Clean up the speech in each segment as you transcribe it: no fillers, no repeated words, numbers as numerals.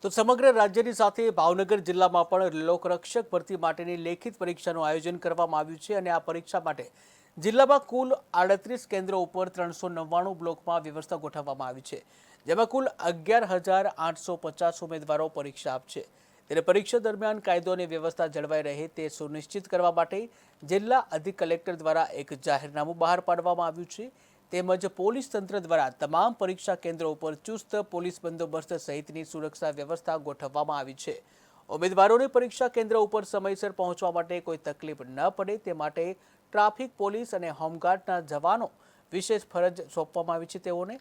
તો સમગ્ર રાજ્યની સાથે ભાવનગર જિલ્લામાં પણ લોકરક્ષક ભરતી માટેની લેખિત પરીક્ષાનું આયોજન કરવામાં આવ્યું છે અને આ પરીક્ષા માટે જિલ્લામાં કુલ 38 કેન્દ્રો ઉપર 399 બ્લોકમાં વ્યવસ્થા ગોઠવવામાં આવી છે, જેમાં કુલ 11,850 ઉમેદવારો પરીક્ષા આપશે। ત્યારે પરીક્ષા દરમિયાન કાયદો અને વ્યવસ્થા જળવાઈ રહે તે સુનિશ્ચિત કરવા માટે જિલ્લા અધિક કલેક્ટર દ્વારા એક જાહેરનામું બહાર પાડવામાં આવ્યું છે। તેમજ પોલીસ તંત્ર દ્વારા તમામ પરીક્ષા કેન્દ્રો ઉપર ચુસ્ત પોલીસ બંદોબસ્ત સહિતની સુરક્ષા વ્યવસ્થા ગોઠવવામાં આવી છે। ઉમેદવારોને પરીક્ષા કેન્દ્ર ઉપર સમયસર પહોંચવા માટે કોઈ તકલીફ ન પડે તે માટે ટ્રાફિક પોલીસ અને હોમગાર્ડના જવાનો વિશેષ ફરજ સોંપવામાં આવી છે, તેઓને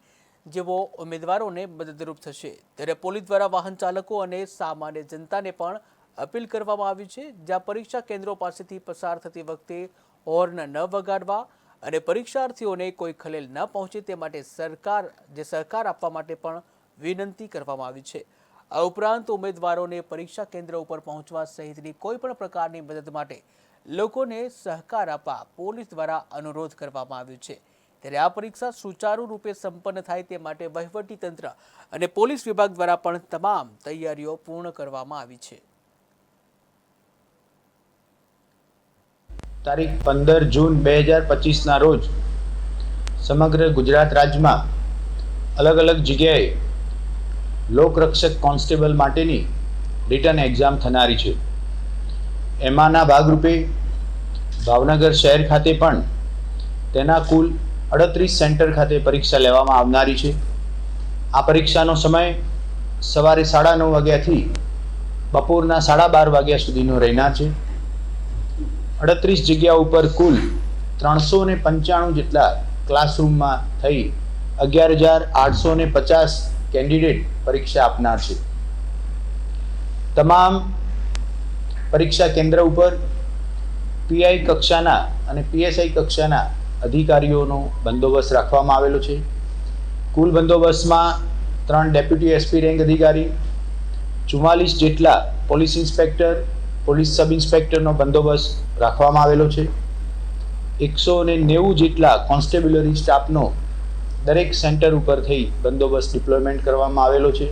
જેઓ ઉમેદવારોને મદદરૂપ થશે। ત્યારે પોલીસ દ્વારા વાહન ચાલકો અને સામાન્ય જનતાને પણ અપીલ કરવામાં આવી છે, જ્યાં પરીક્ષા કેન્દ્રો પાસેથી પસાર થતી વખતે હોર્ન ન વગાડવા અને પરીક્ષાર્થીઓને કોઈ ખલેલ ન પહોંચે તે માટે સહકાર આપવા માટે પણ વિનંતી કરવામાં આવી છે। આ ઉપરાંત ઉમેદવારોને પરીક્ષા કેન્દ્ર ઉપર પહોંચવા સહિતની કોઈ પણ પ્રકારની મદદ માટે લોકોને સહકાર આપવા પોલીસ દ્વારા અનુરોધ કરવામાં આવ્યો છે। ત્યારે આ પરીક્ષા સુચારુ રૂપે સંપન્ન થાય તે માટે વહીવટી તંત્ર અને પોલીસ વિભાગ દ્વારા પણ તમામ તૈયારીઓ પૂર્ણ કરવામાં આવી છે। તારીખ 15 જૂન 2025 ના રોજ સમગ્ર ગુજરાત રાજ્યમાં અલગ અલગ જગ્યાએ લોકરક્ષક કોન્સ્ટેબલ માટેની રિટન એક્ઝામ થનારી છે। એમાંના ભાગરૂપે ભાવનગર શહેર ખાતે પણ તેના કુલ 38 સેન્ટર ખાતે પરીક્ષા લેવામાં આવનારી છે। આ પરીક્ષાનો સમય સવારે 9:30 વાગ્યાથી બપોરના 12:30 વાગ્યા સુધીનો રહેનાર છે। 38 જગ્યા ઉપર કુલ 395 જેટલા ક્લાસરૂમમાં થઈ 11,850 કેન્ડિડેટ પરીક્ષા આપનાર છે। તમામ પરીક્ષા કેન્દ્ર ઉપર પીઆઈ કક્ષાના અને પીએસઆઈ કક્ષાના અધિકારીઓનો બંદોબસ્ત રાખવામાં આવેલો છે। કુલ બંદોબસ્તમાં 3 ડેપ્યુટી એસપી રેન્ક અધિકારી, 44 જેટલા પોલીસ ઇન્સ્પેક્ટર, પોલીસ સબ ઇન્સ્પેક્ટરનો બંદોબસ્ત રાખવામાં આવેલો છે। 190 જેટલા કોન્સ્ટેબ્યુલરી સ્ટાફનો દરેક સેન્ટર ઉપર થઈ બંદોબસ્ત ડિપ્લોયમેન્ટ કરવામાં આવેલો છે।